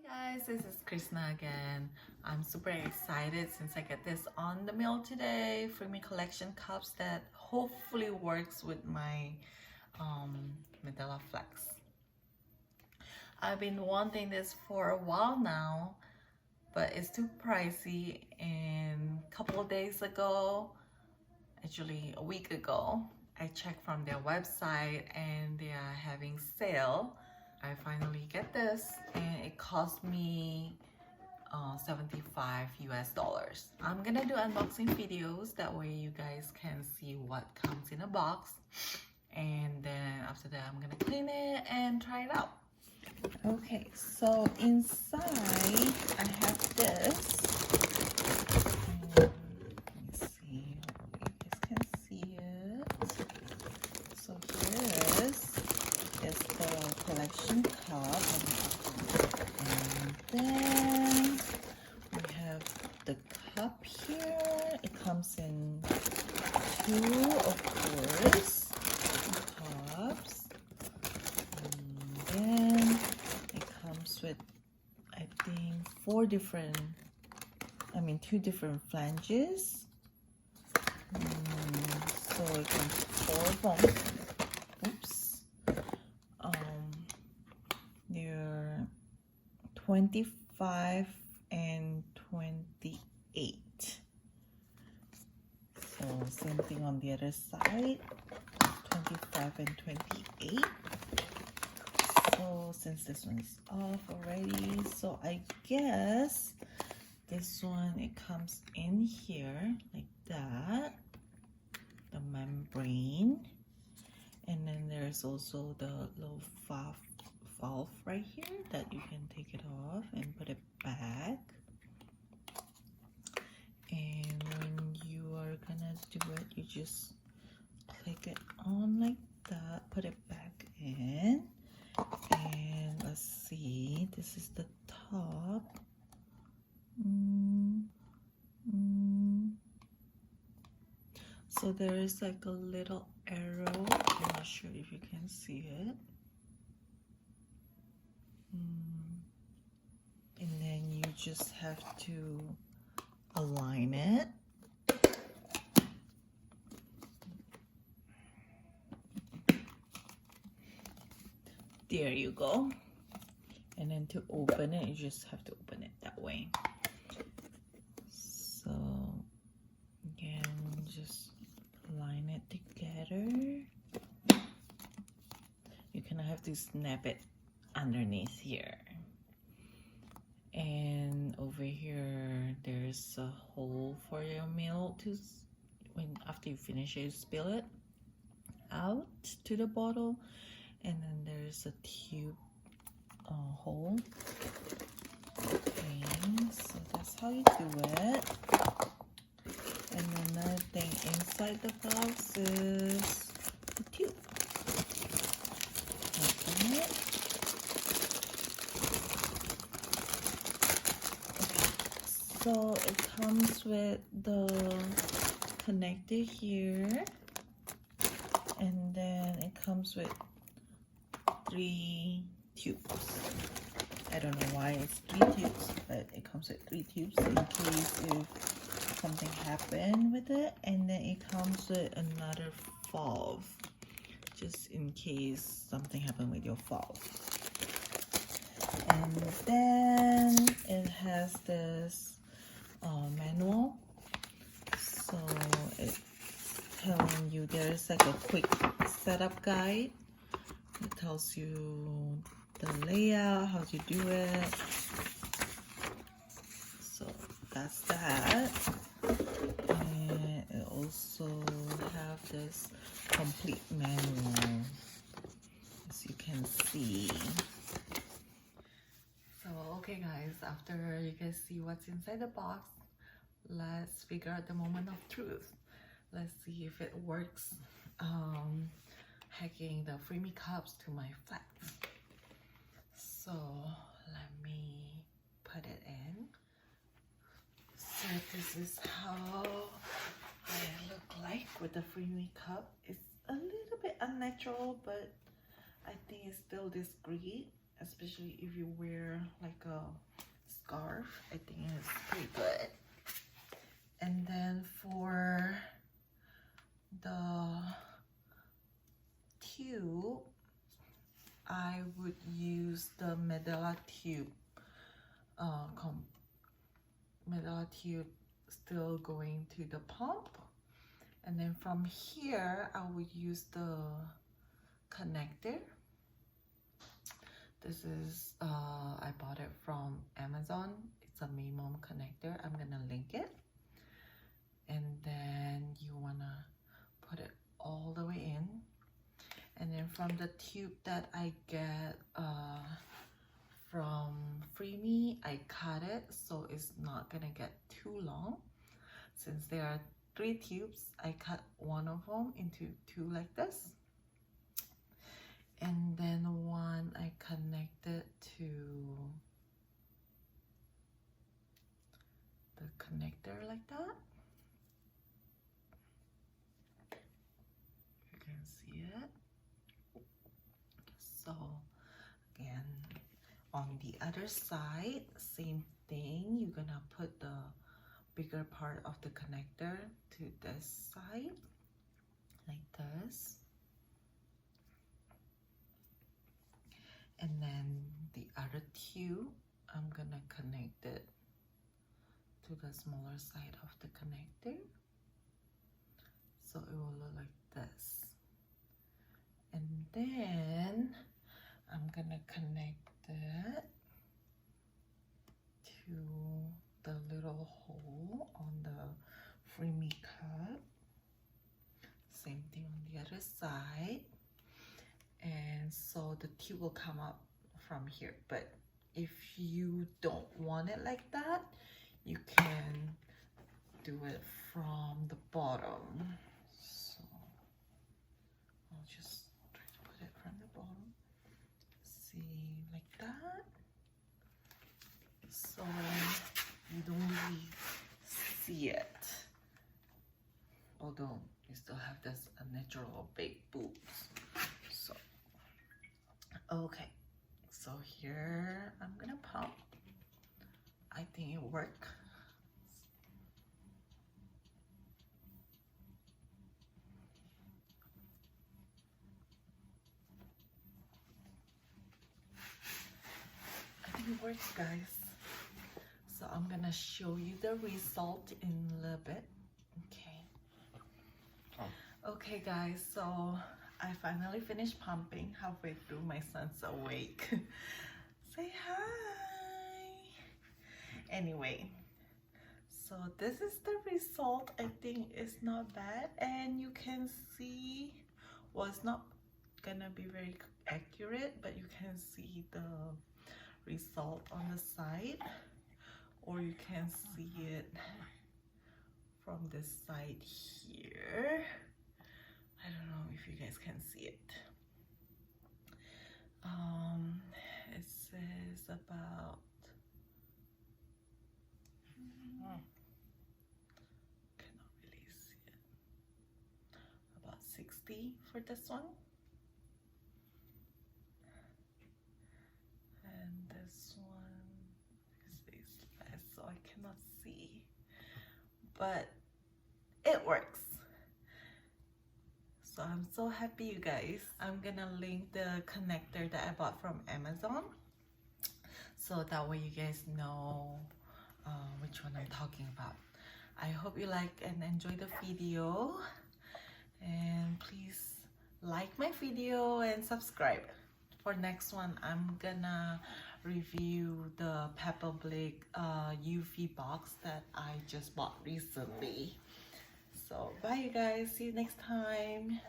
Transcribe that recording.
Guys, this is Krishna again. I'm super excited since I get this on the mail today. Freemie collection cups that hopefully works with my Medela Flex. I've been wanting this for a while now, but it's too pricey. And a couple of days ago, actually a week ago, I checked from their website and they are having sale. I finally get this and it cost me 75 US dollars. I'm gonna do unboxing videos, that way you guys can see what comes in a box, and then after that I'm gonna clean it and try it out. Okay, so inside I have this. Let me see if you guys can see it. So here is the collection cup, and then we have the cup here. It comes in two, of course, cups, and then it comes with, I think, two different flanges. So it comes 4 of them. Oops. They're 25 and 28. So same thing on the other side, 25 and 28. So since this one is off already, so I guess this one, it comes in here like that, the membrane, and then there's also the little valve right here that you can take it off and put it back. And when you are gonna do it, you just click it on like that, put it back in, and let's see, this is the top. So there is like a little arrow. I'm not sure if you can see it. And then you just have to align it. There you go. And then to open it, you just have to open it that way. So again, just line it together. You kind of have to snap it underneath here. And over here, there's a hole for your milk to, after you finish it, you spill it out to the bottle. And then there's a tube hole. Okay, so that's how you do it. And another thing inside the box is the tube. Open it. Okay. So it comes with the connector here, and then it comes with 3 tubes. I don't know why it's 3 tubes, but it comes with 3 tubes in case if something happened with it. And then it comes with another valve, just in case something happened with your valve. And then it has this manual. So it's telling you, there's like a quick setup guide. It tells you the layout, how to do it. So that's that. And it also have this complete manual, as you can see. So okay guys, after you guys see what's inside the box, let's figure out the moment of truth. Let's see if it works. Hacking the Freemie cups to my flex. So let me put it in. So this is how I look like with the Freemie cup. It's a little bit unnatural, but I think it's still discreet. especially if you wear like a scarf. I think it's pretty good. And then for the tube, I would use the Medela tube. Medela tube still going to the pump, and then from here I would use the connector. This is I bought it from Amazon. It's a Maymom connector. I'm gonna link it, and then you wanna put it all the way in, and then from the tube that I get from Freemie, I cut it so it's not gonna get too long. Since there are 3 tubes, I cut one of them into 2 like this, and then one I connected to the connector like that. You can see it. So again, on the other side, same thing. You're gonna put the bigger part of the connector to this side like this, and then the other tube, I'm gonna connect it to the smaller side of the connector, so it will look like this. And then I'm gonna connect it to the little hole on the Freemie Cup. Same thing on the other side. And so the tube will come up from here. But if you don't want it like that, you can do it from the bottom. So I'll just try to put it from the bottom. See, like that. So you don't really see it, although you still have this natural big boobs. So okay, so here I'm gonna pump. I think it worked. I think it works, guys. So I'm gonna show you the result in a little bit. Okay guys, so I finally finished pumping. Halfway through, my son's awake. Say hi. Anyway, so this is the result. I think it's not bad, and you can see, well, it's not gonna be very accurate, but you can see the result on the side, or you can see it from this side here. I don't know if you guys can see it. It says about cannot really see it. About 60 for this one. And this one is less, so I cannot see. But it works. So I'm so happy, you guys. I'm gonna link the connector that I bought from Amazon, so that way you guys know which one I'm talking about. I hope you like and enjoy the video, and please like my video and subscribe. For next one, I'm gonna review the Pepperblick UV box that I just bought recently. So bye you guys, see you next time.